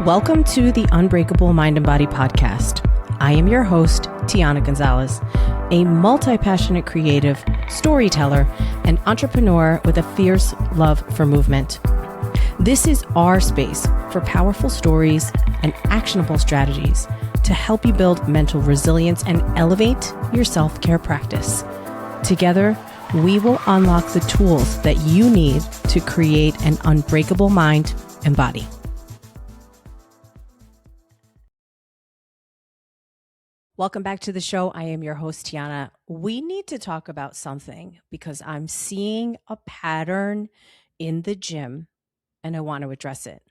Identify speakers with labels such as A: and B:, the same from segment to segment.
A: Welcome to the Unbreakable Mind and Body podcast. I am your host, Tiana Gonzalez, a multi-passionate creative, storyteller, and entrepreneur with a fierce love for movement. This is our space for powerful stories and actionable strategies to help you build mental resilience and elevate your self-care practice. Together, we will unlock the tools that you need to create an unbreakable mind and body. Welcome back to the show. I am your host, Tiana. We need to talk about something because I'm seeing a pattern in the gym and I want to address it.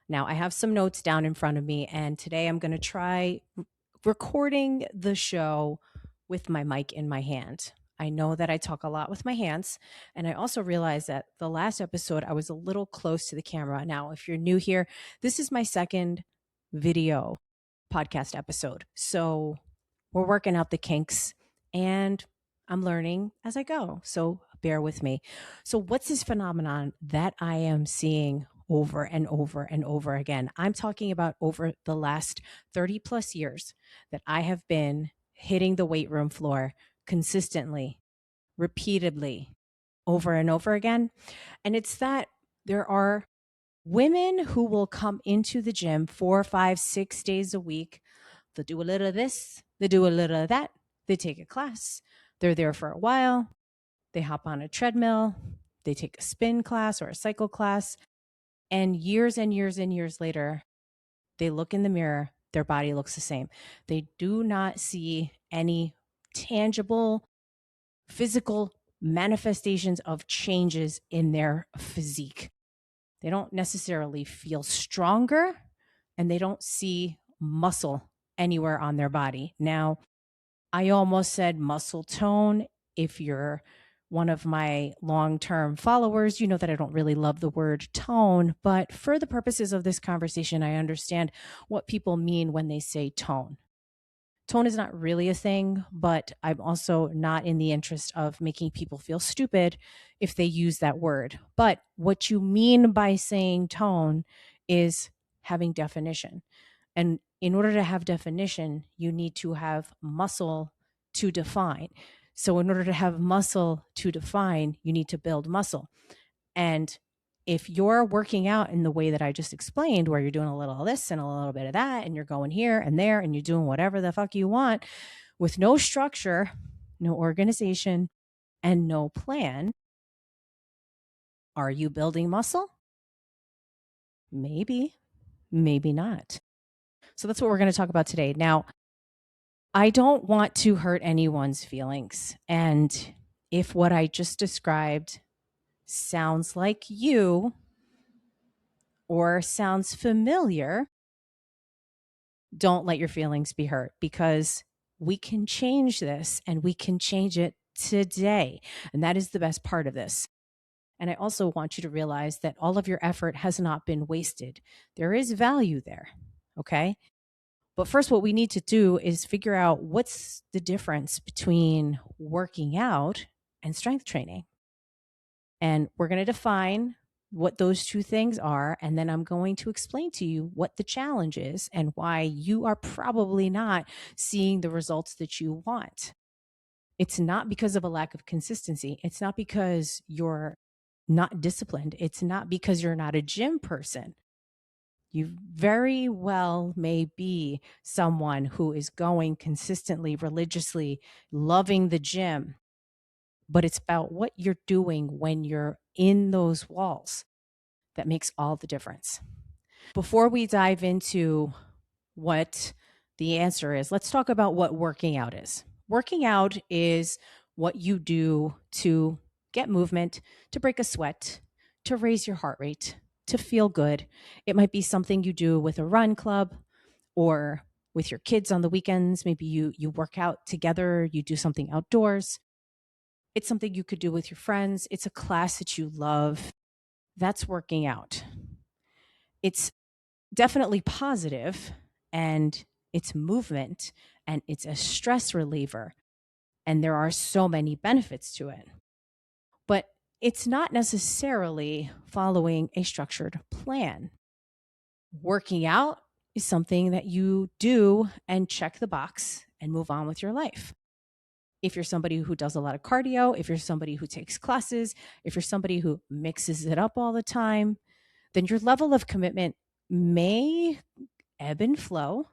A: Now, I have some notes down in front of me, and today I'm going to try recording the show with my mic in my hand. I know that I talk a lot with my hands, and I also realized that the last episode I was a little close to the camera. Now, if you're new here, this is my second video podcast episode. So we're working out the kinks and I'm learning as I go. So bear with me. So what's this phenomenon that I am seeing over and over and over again? I'm talking about over the last 30 plus years that I have been hitting the weight room floor consistently, repeatedly, over and over again. And it's that there are women who will come into the gym 4, 5, 6 days a week. They'll do a little of this, they do a little of that, they take a class, they're there for a while, they hop on a treadmill, they take a spin class or a cycle class, and years and years and years later, they look in the mirror, their body looks the same. They do not see any tangible physical manifestations of changes in their physique. They don't necessarily feel stronger, and they don't see muscle anywhere on their body. Now, I almost said muscle tone. If you're one of my long-term followers, you know that I don't really love the word tone, but for the purposes of this conversation, I understand what people mean when they say tone. Tone is not really a thing, but I'm also not in the interest of making people feel stupid if they use that word. But what you mean by saying tone is having definition. And in order to have definition, you need to have muscle to define. So in order to have muscle to define, you need to build muscle. And if you're working out in the way that I just explained, where you're doing a little of this and a little bit of that, and you're going here and there, and you're doing whatever the fuck you want with no structure, no organization, and no plan, are you building muscle? Maybe, maybe not. So that's what we're going to talk about today. Now, I don't want to hurt anyone's feelings. And if what I just described sounds like you or sounds familiar, don't let your feelings be hurt, because we can change this and we can change it today. And that is the best part of this. And I also want you to realize that all of your effort has not been wasted. There is value there. Okay. But first, what we need to do is figure out what's the difference between working out and strength training. And we're going to define what those two things are. And then I'm going to explain to you what the challenge is and why you are probably not seeing the results that you want. It's not because of a lack of consistency. It's not because you're not disciplined. It's not because you're not a gym person. You very well may be someone who is going consistently, religiously, loving the gym, but it's about what you're doing when you're in those walls that makes all the difference. Before we dive into what the answer is, let's talk about what working out is. Working out is what you do to get movement, to break a sweat, to raise your heart rate, to feel good. It might be something you do with a run club or with your kids on the weekends. Maybe you work out together, you do something outdoors. It's something you could do with your friends. It's a class that you love. That's working out. It's definitely positive, and it's movement, and it's a stress reliever. And there are so many benefits to it. But it's not necessarily following a structured plan. Working out is something that you do and check the box and move on with your life. If you're somebody who does a lot of cardio, if you're somebody who takes classes, if you're somebody who mixes it up all the time, then your level of commitment may ebb and flow,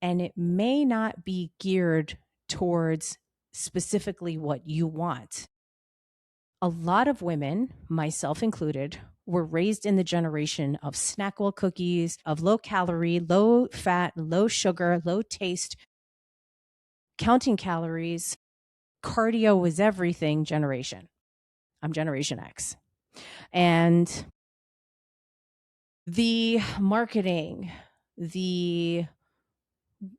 A: and it may not be geared towards specifically what you want. A lot of women, myself included, were raised in the generation of Snackwell cookies, of low calorie, low fat, low sugar, low taste, counting calories, cardio was everything generation. I'm Generation X. And the marketing, the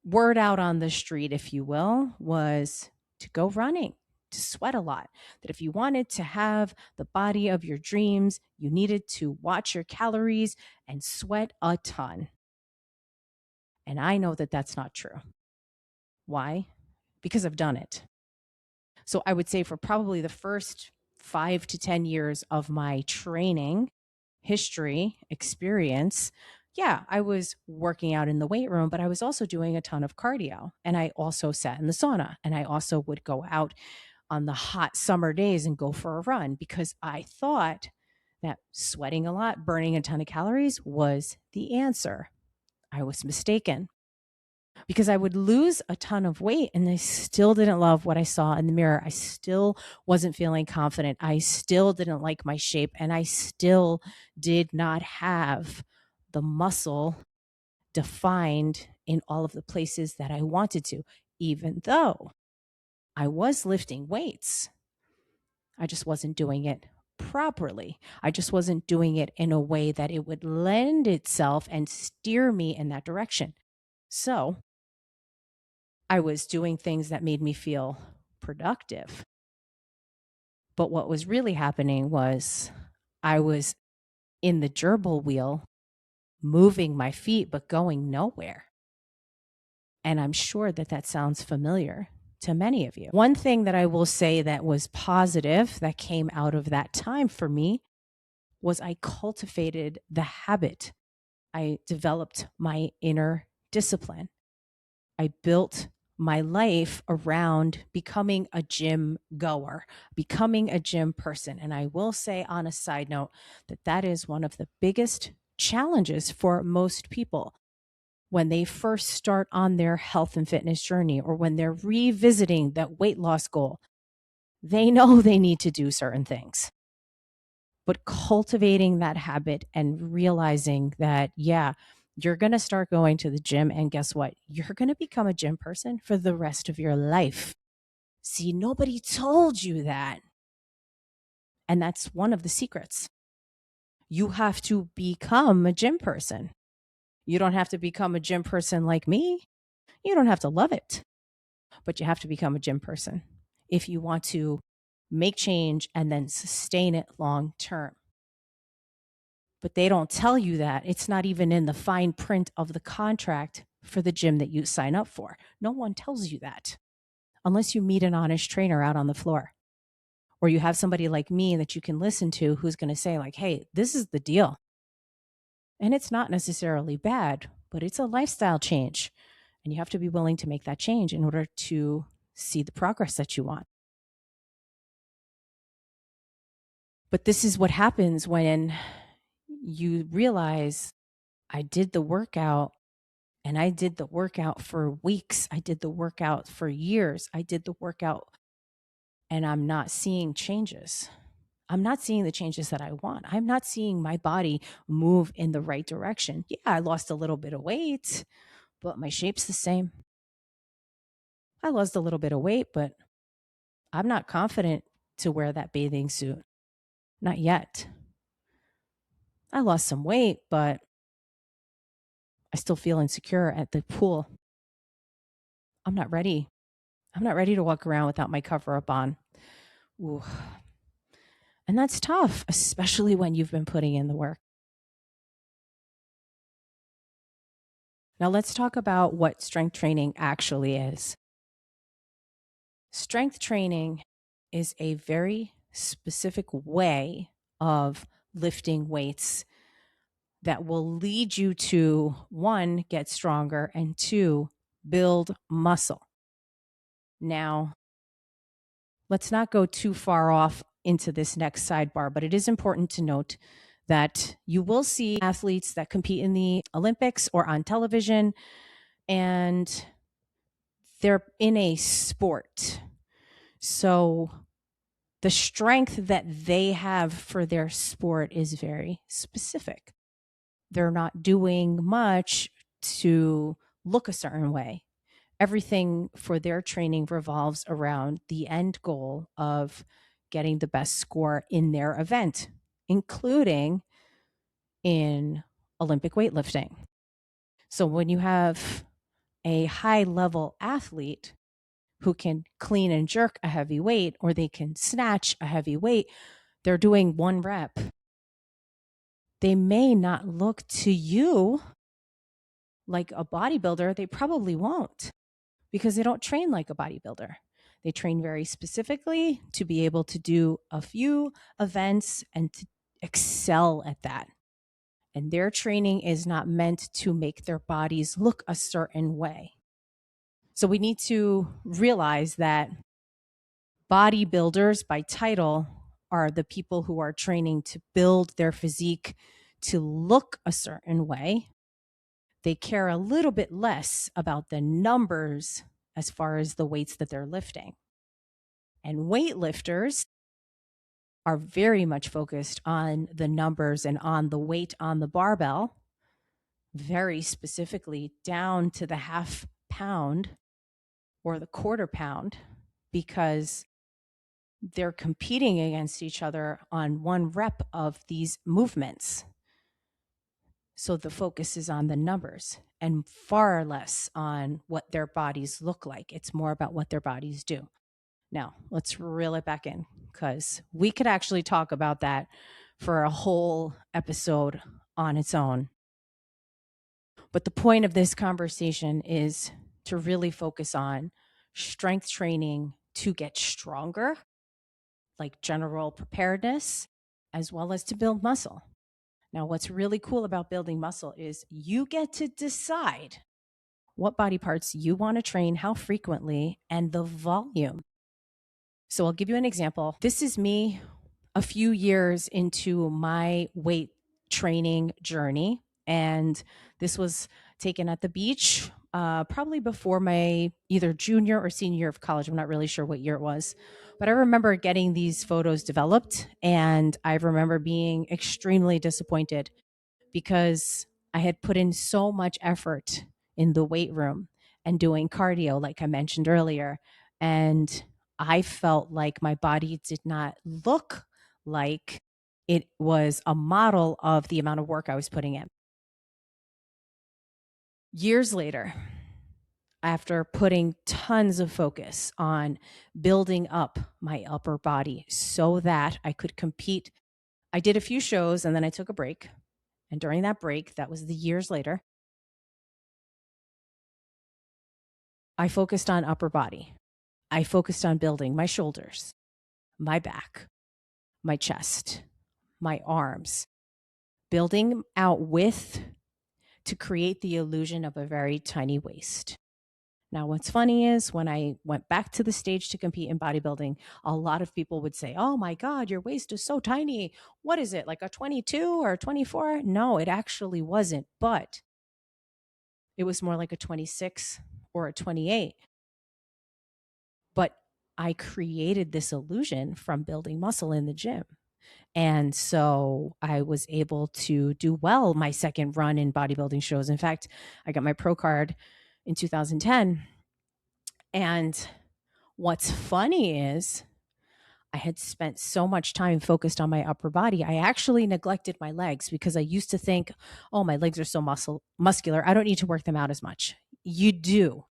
A: word out on the street, if you will, was to go running, to sweat a lot. That if you wanted to have the body of your dreams, you needed to watch your calories and sweat a ton. And I know that that's not true. Why? Because I've done it. So I would say for probably the first 5 to 10 years of my training, history, experience, yeah, I was working out in the weight room, but I was also doing a ton of cardio. And I also sat in the sauna, and I also would go out on the hot summer days and go for a run because I thought that sweating a lot, burning a ton of calories was the answer. I was mistaken because I would lose a ton of weight and I still didn't love what I saw in the mirror. I still wasn't feeling confident. I still didn't like my shape, and I still did not have the muscle defined in all of the places that I wanted to, even though I was lifting weights. I just wasn't doing it properly. I just wasn't doing it in a way that it would lend itself and steer me in that direction. So I was doing things that made me feel productive. But what was really happening was I was in the gerbil wheel, moving my feet, but going nowhere. And I'm sure that that sounds familiar to many of you. One thing that I will say that was positive that came out of that time for me was I cultivated the habit. I developed my inner discipline. I built my life around becoming a gym goer, becoming a gym person. And I will say on a side note that that is one of the biggest challenges for most people when they first start on their health and fitness journey or when they're revisiting that weight loss goal. They know they need to do certain things. But cultivating that habit and realizing that, yeah, you're going to start going to the gym. And guess what? You're going to become a gym person for the rest of your life. See, nobody told you that. And that's one of the secrets. You have to become a gym person. You don't have to become a gym person like me. You don't have to love it, but you have to become a gym person if you want to make change and then sustain it long term. But they don't tell you that. It's not even in the fine print of the contract for the gym that you sign up for. No one tells you that unless you meet an honest trainer out on the floor or you have somebody like me that you can listen to who's going to say like, hey, this is the deal. And it's not necessarily bad, but it's a lifestyle change. And you have to be willing to make that change in order to see the progress that you want. But this is what happens when you realize I did the workout and I did the workout for weeks. I did the workout for years. I did the workout and I'm not seeing changes. I'm not seeing the changes that I want. I'm not seeing my body move in the right direction. Yeah, I lost a little bit of weight, but my shape's the same. I lost a little bit of weight, but I'm not confident to wear that bathing suit. Not yet. I lost some weight, but I still feel insecure at the pool. I'm not ready. I'm not ready to walk around without my cover up on. Ooh. And that's tough, especially when you've been putting in the work. Now, let's talk about what strength training actually is. Strength training is a very specific way of lifting weights that will lead you to one, get stronger, and two, build muscle. Now, let's not go too far off into this next sidebar, but it is important to note that you will see athletes that compete in the Olympics or on television, and they're in a sport. So the strength that they have for their sport is very specific. They're not doing much to look a certain way. Everything for their training revolves around the end goal of getting the best score in their event, including in Olympic weightlifting. So when you have a high level athlete who can clean and jerk a heavy weight, or they can snatch a heavy weight, they're doing one rep. They may not look to you like a bodybuilder. They probably won't, because they don't train like a bodybuilder. They train very specifically to be able to do a few events and to excel at that. And their training is not meant to make their bodies look a certain way. So we need to realize that bodybuilders by title are the people who are training to build their physique to look a certain way. They care a little bit less about the numbers as far as the weights that they're lifting. And weightlifters are very much focused on the numbers and on the weight on the barbell, very specifically down to the half pound or the quarter pound, because they're competing against each other on one rep of these movements. So the focus is on the numbers and far less on what their bodies look like. It's more about what their bodies do. Now, let's reel it back in, because we could actually talk about that for a whole episode on its own. But the point of this conversation is to really focus on strength training to get stronger, like general preparedness, as well as to build muscle. Now, what's really cool about building muscle is you get to decide what body parts you want to train, how frequently, and the volume. So I'll give you an example. This is me a few years into my weight training journey. And this was taken at the beach, probably before my either junior or senior year of college. I'm not really sure what year it was. But I remember getting these photos developed, and I remember being extremely disappointed because I had put in so much effort in the weight room and doing cardio, like I mentioned earlier. And I felt like my body did not look like it was a model of the amount of work I was putting in. Years later, after putting tons of focus on building up my upper body so that I could compete, I did a few shows and then I took a break. And during that break, that was the years later, I focused on upper body. I focused on building my shoulders, my back, my chest, my arms, building out width to create the illusion of a very tiny waist. Now, what's funny is when I went back to the stage to compete in bodybuilding, a lot of people would say, "Oh my God, your waist is so tiny. What is it, like a 22 or a 24?" No, it actually wasn't, but it was more like a 26 or a 28. But I created this illusion from building muscle in the gym. And so I was able to do well my second run in bodybuilding shows. In fact, I got my pro card in 2010. And what's funny is I had spent so much time focused on my upper body. I actually neglected my legs because I used to think, oh, my legs are so muscular. I don't need to work them out as much. You do.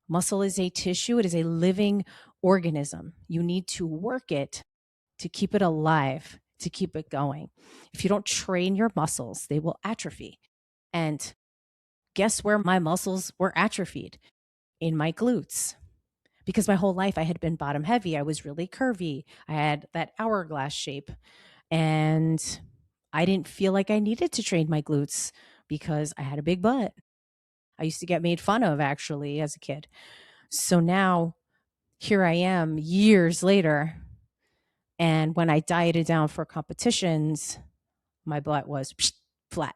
A: Muscle is a tissue. It is a living organism. You need to work it to keep it alive, to keep it going. If you don't train your muscles, they will atrophy. And guess where my muscles were atrophied? In my glutes. Because my whole life I had been bottom heavy. I was really curvy. I had that hourglass shape. And I didn't feel like I needed to train my glutes because I had a big butt. I used to get made fun of actually as a kid. So now here I am years later. And when I dieted down for competitions, my butt was flat.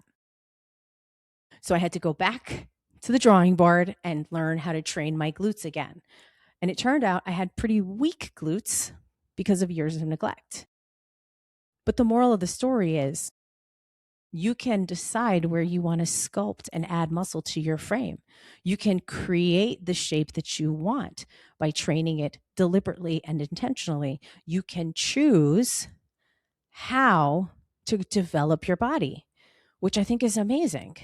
A: So I had to go back to the drawing board and learn how to train my glutes again. And it turned out I had pretty weak glutes because of years of neglect. But the moral of the story is you can decide where you want to sculpt and add muscle to your frame. You can create the shape that you want by training it deliberately and intentionally. You can choose how to develop your body, which I think is amazing.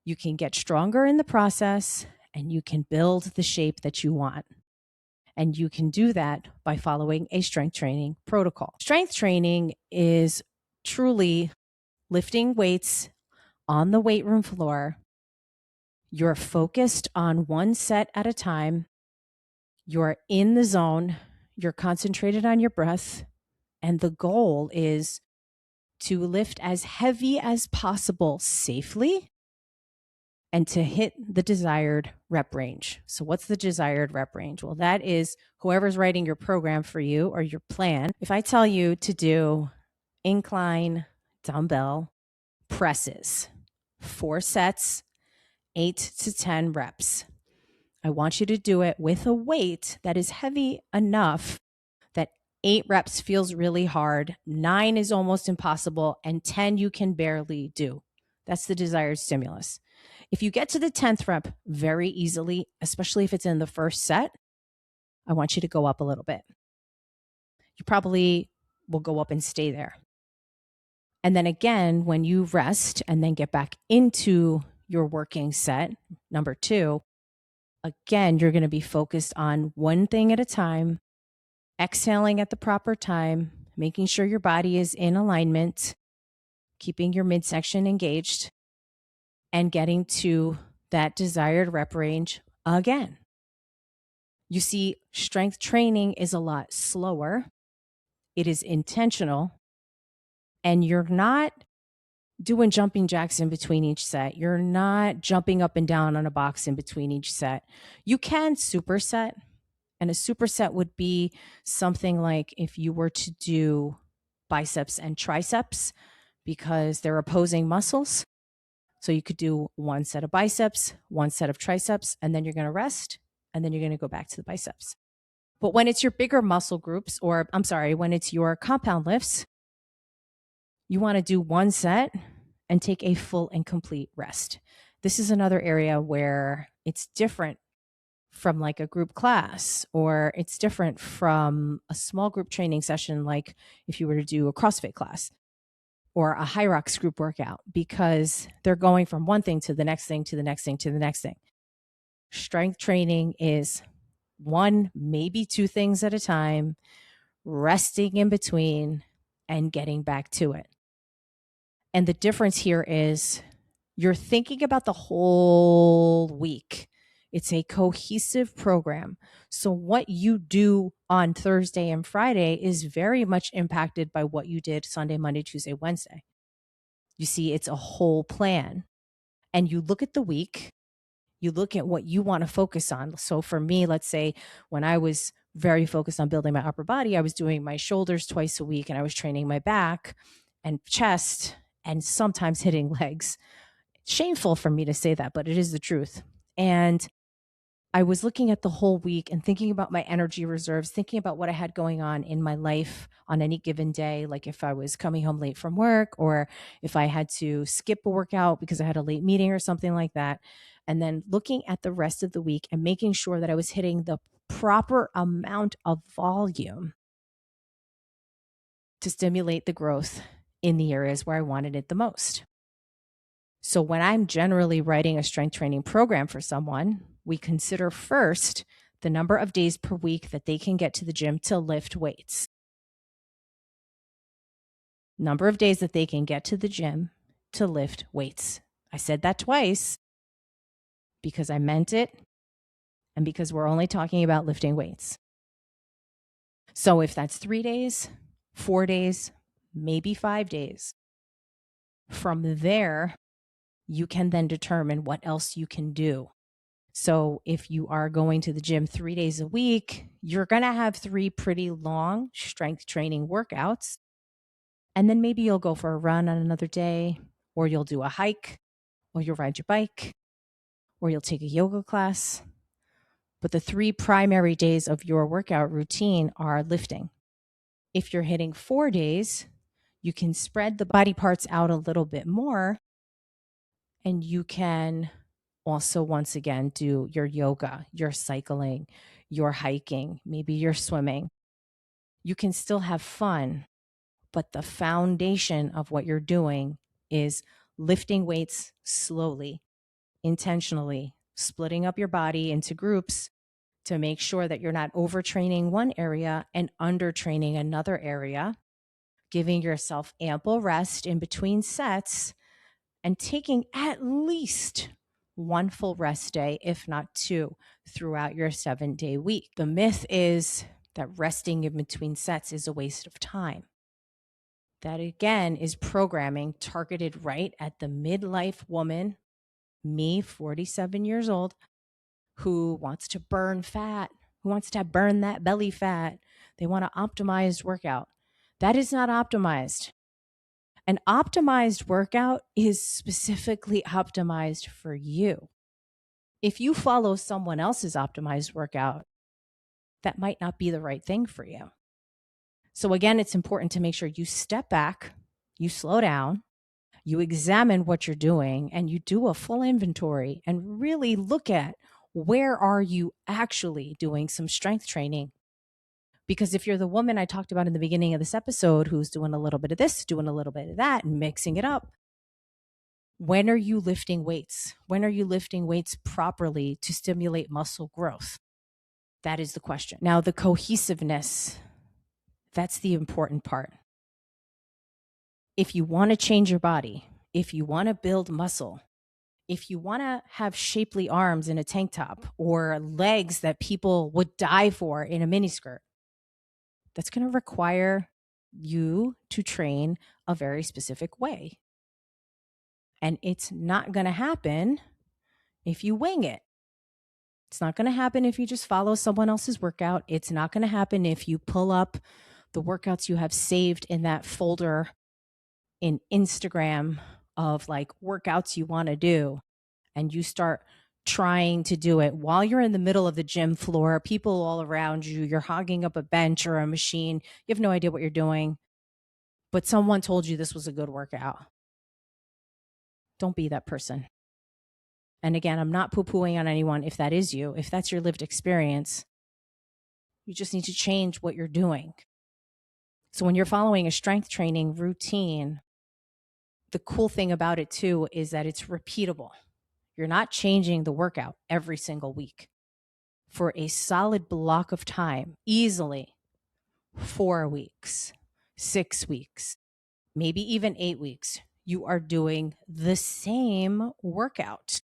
A: You can get stronger in the process and you can build the shape that you want. And you can do that by following a strength training protocol. Strength training is truly lifting weights on the weight room floor. You're focused on one set at a time. You're in the zone. You're concentrated on your breath. And the goal is to lift as heavy as possible safely and to hit the desired rep range. So what's the desired rep range? Well, that is whoever's writing your program for you or your plan. If I tell you to do incline dumbbell presses, 4 sets, 8 to 10 reps, I want you to do it with a weight that is heavy enough that 8 reps feels really hard, 9 is almost impossible, and 10 you can barely do. That's the desired stimulus. If you get to the 10th rep very easily, especially if it's in the first set, I want you to go up a little bit. You probably will go up and stay there. And then again, when you rest and then get back into your working set, number 2, again, you're going to be focused on one thing at a time, exhaling at the proper time, making sure your body is in alignment, keeping your midsection engaged, and getting to that desired rep range again. You see, strength training is a lot slower. It is intentional. And you're not doing jumping jacks in between each set. You're not jumping up and down on a box in between each set. You can superset. And a superset would be something like if you were to do biceps and triceps because they're opposing muscles. So you could do 1 set of biceps, 1 set of triceps, and then you're going to rest, and then you're going to go back to the biceps. But when it's your bigger muscle groups, or when it's your compound lifts, you want to do 1 set and take a full and complete rest. This is another area where it's different from like a group class, or it's different from a small group training session, like if you were to do a CrossFit class or a High Rocks group workout, because they're going from one thing to the next thing, to the next thing, to the next thing. Strength training is 1, maybe 2 things at a time, resting in between and getting back to it. And the difference here is you're thinking about the whole week. It's a cohesive program. So what you do on Thursday and Friday is very much impacted by what you did Sunday, Monday, Tuesday, Wednesday. You see, it's a whole plan. And you look at the week, you look at what you want to focus on. So for me, let's say when I was very focused on building my upper body, I was doing my shoulders twice a week and I was training my back and chest and sometimes hitting legs. It's shameful for me to say that, but it is the truth. And I was looking at the whole week and thinking about my energy reserves, thinking about what I had going on in my life on any given day, like if I was coming home late from work or if I had to skip a workout because I had a late meeting or something like that. And then looking at the rest of the week and making sure that I was hitting the proper amount of volume to stimulate the growth in the areas where I wanted it the most. So when I'm generally writing a strength training program for someone, we consider first the number of days per week that they can get to the gym to lift weights. Number of days that they can get to the gym to lift weights. I said that twice because I meant it and because we're only talking about lifting weights. So if that's 3 days, 4 days, maybe 5 days, From there, you can then determine what else you can do. So if you are going to the gym 3 days a week, you're going to have 3 pretty long strength training workouts. And then maybe you'll go for a run on another day, or you'll do a hike, or you'll ride your bike, or you'll take a yoga class. But the 3 primary days of your workout routine are lifting. If you're hitting 4 days, you can spread the body parts out a little bit more, and you can also, once again, do your yoga, your cycling, your hiking, maybe your swimming. You can still have fun, but the foundation of what you're doing is lifting weights slowly, intentionally, splitting up your body into groups to make sure that you're not overtraining one area and undertraining another area, giving yourself ample rest in between sets, and taking at least one full rest day, if not 2, throughout your 7-day week. The myth is that resting in between sets is a waste of time. That again is programming targeted right at the midlife woman, me, 47 years old, who wants to burn fat, who wants to burn that belly fat. They want an optimized workout. That is not optimized. An optimized workout is specifically optimized for you. If you follow someone else's optimized workout, that might not be the right thing for you. So again, it's important to make sure you step back, you slow down, you examine what you're doing, and you do a full inventory and really look at where are you actually doing some strength training. Because if you're the woman I talked about in the beginning of this episode who's doing a little bit of this, doing a little bit of that, and mixing it up, when are you lifting weights? When are you lifting weights properly to stimulate muscle growth? That is the question. Now, the cohesiveness, that's the important part. If you want to change your body, if you want to build muscle, if you want to have shapely arms in a tank top or legs that people would die for in a miniskirt, that's going to require you to train a very specific way. And it's not going to happen if you wing it. It's not going to happen if you just follow someone else's workout. It's not going to happen if you pull up the workouts you have saved in that folder in Instagram of like workouts you want to do, and you start trying to do it while you're in the middle of the gym floor, people all around you, you're hogging up a bench or a machine. You have no idea what you're doing, but someone told you this was a good workout. Don't be that person. And again, I'm not poo-pooing on anyone if that is you, if that's your lived experience. You just need to change what you're doing. So when you're following a strength training routine, the cool thing about it too is that it's repeatable. You're not changing the workout every single week. For a solid block of time, easily 4 weeks, 6 weeks, maybe even 8 weeks, you are doing the same workout.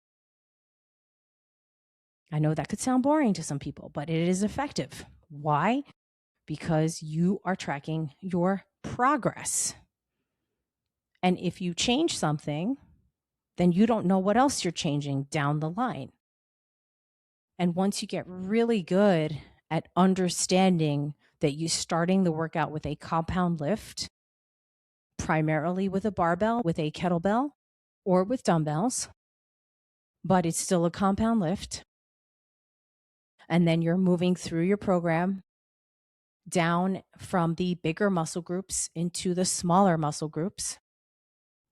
A: I know that could sound boring to some people, but it is effective. Why? Because you are tracking your progress. And if you change something, then you don't know what else you're changing down the line. And once you get really good at understanding that you're starting the workout with a compound lift, primarily with a barbell, with a kettlebell, or with dumbbells, but it's still a compound lift. And then you're moving through your program down from the bigger muscle groups into the smaller muscle groups,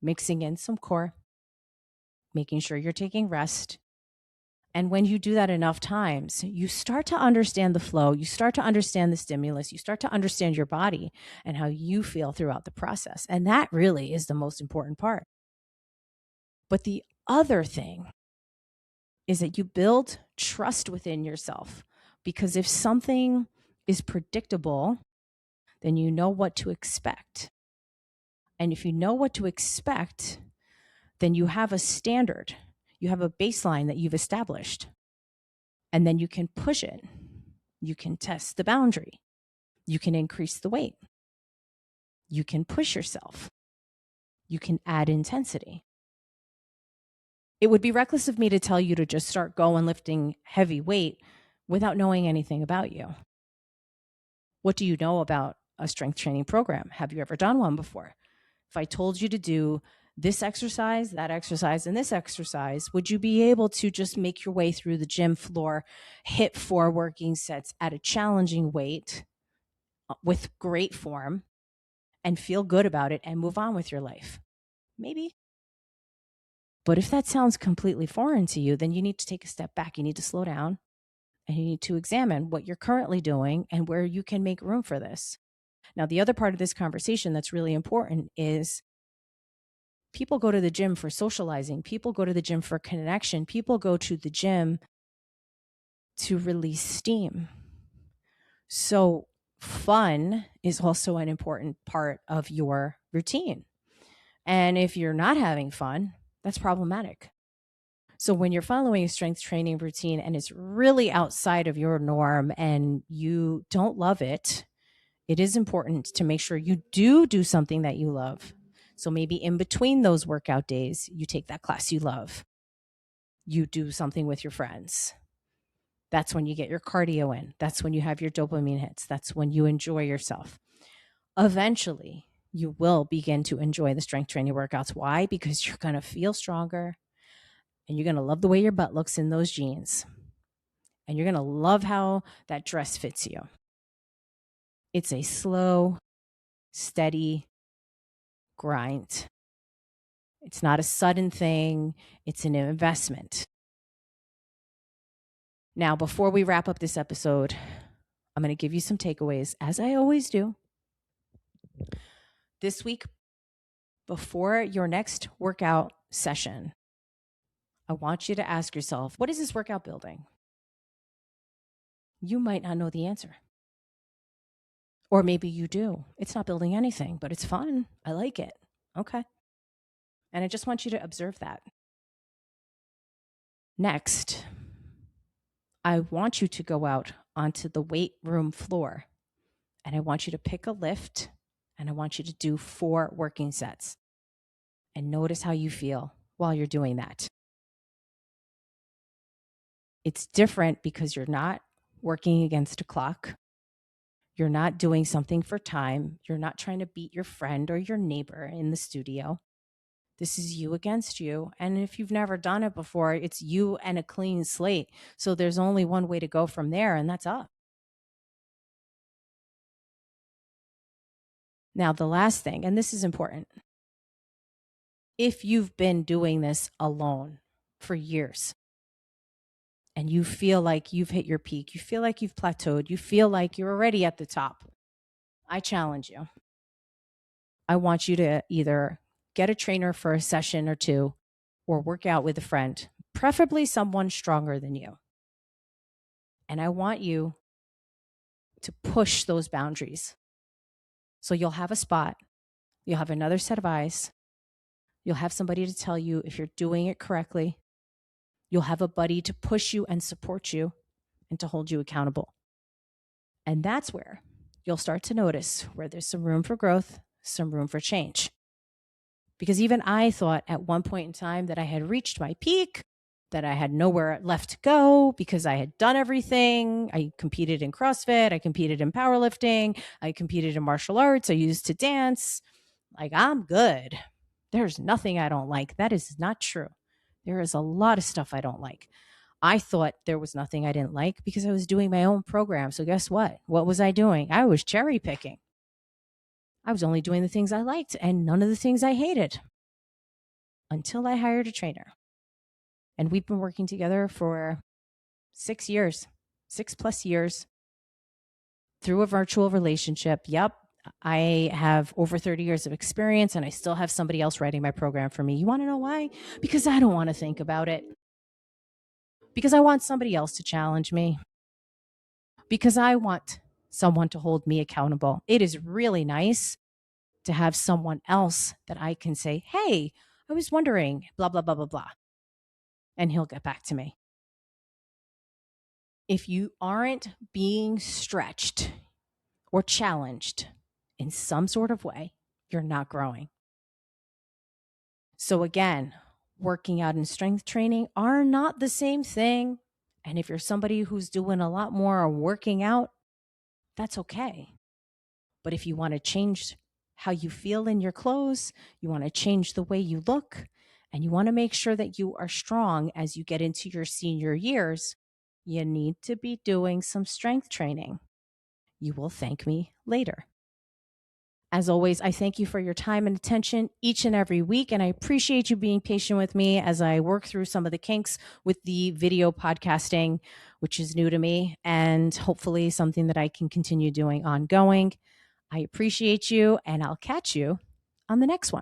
A: mixing in some core, making sure you're taking rest. And when you do that enough times, you start to understand the flow, you start to understand the stimulus, you start to understand your body and how you feel throughout the process. And that really is the most important part. But the other thing is that you build trust within yourself, because if something is predictable, then you know what to expect. And if you know what to expect, then you have a standard, you have a baseline that you've established. And then you can push it. You can test the boundary. You can increase the weight. You can push yourself. You can add intensity. It would be reckless of me to tell you to just start going lifting heavy weight without knowing anything about you. What do you know about a strength training program? Have you ever done one before? If I told you to do this exercise, that exercise, and this exercise, would you be able to just make your way through the gym floor, hit 4 working sets at a challenging weight with great form and feel good about it and move on with your life? Maybe. But if that sounds completely foreign to you, then you need to take a step back. You need to slow down and you need to examine what you're currently doing and where you can make room for this. Now, the other part of this conversation that's really important is people go to the gym for socializing. People go to the gym for connection. People go to the gym to release steam. So fun is also an important part of your routine. And if you're not having fun, that's problematic. So when you're following a strength training routine and it's really outside of your norm and you don't love it, it is important to make sure you do something that you love. So maybe in between those workout days, you take that class you love. You do something with your friends. That's when you get your cardio in. That's when you have your dopamine hits. That's when you enjoy yourself. Eventually, you will begin to enjoy the strength training workouts. Why? Because you're going to feel stronger and you're going to love the way your butt looks in those jeans. And you're going to love how that dress fits you. It's a slow, steady grind. It's not a sudden thing. It's an investment. Now, before we wrap up this episode, I'm going to give you some takeaways, as I always do. This week, before your next workout session, I want you to ask yourself, what is this workout building? You might not know the answer. Or maybe you do. It's not building anything, but it's fun. I like it. Okay. And I just want you to observe that. Next, I want you to go out onto the weight room floor and I want you to pick a lift and I want you to do 4 working sets and notice how you feel while you're doing that. It's different because you're not working against a clock. You're not doing something for time. You're not trying to beat your friend or your neighbor in the studio. This is you against you. And if you've never done it before, it's you and a clean slate. So there's only one way to go from there, and that's up. Now, the last thing, and this is important. If you've been doing this alone for years and you feel like you've hit your peak, you feel like you've plateaued, you feel like you're already at the top, I challenge you. I want you to either get a trainer for a session or 2 or work out with a friend, preferably someone stronger than you. And I want you to push those boundaries. So you'll have a spot, you'll have another set of eyes, you'll have somebody to tell you if you're doing it correctly, you'll have a buddy to push you and support you and to hold you accountable. And that's where you'll start to notice where there's some room for growth, some room for change. Because even I thought at one point in time that I had reached my peak, that I had nowhere left to go because I had done everything. I competed in CrossFit. I competed in powerlifting. I competed in martial arts. I used to dance. Like, I'm good. There's nothing I don't like. That is not true. There is a lot of stuff I don't like. I thought there was nothing I didn't like because I was doing my own program. So guess what? What was I doing? I was cherry picking. I was only doing the things I liked and none of the things I hated until I hired a trainer. And we've been working together for 6 years, 6+ years through a virtual relationship. Yep. I have over 30 years of experience and I still have somebody else writing my program for me. You want to know why? Because I don't want to think about it. Because I want somebody else to challenge me. Because I want someone to hold me accountable. It is really nice to have someone else that I can say, hey, I was wondering, blah, blah, blah, blah, blah. And he'll get back to me. If you aren't being stretched or challenged in some sort of way, you're not growing. So again, working out and strength training are not the same thing. And if you're somebody who's doing a lot more working out, that's okay. But if you want to change how you feel in your clothes, you want to change the way you look, and you want to make sure that you are strong as you get into your senior years, you need to be doing some strength training. You will thank me later. As always, I thank you for your time and attention each and every week, and I appreciate you being patient with me as I work through some of the kinks with the video podcasting, which is new to me, and hopefully something that I can continue doing ongoing. I appreciate you, and I'll catch you on the next one.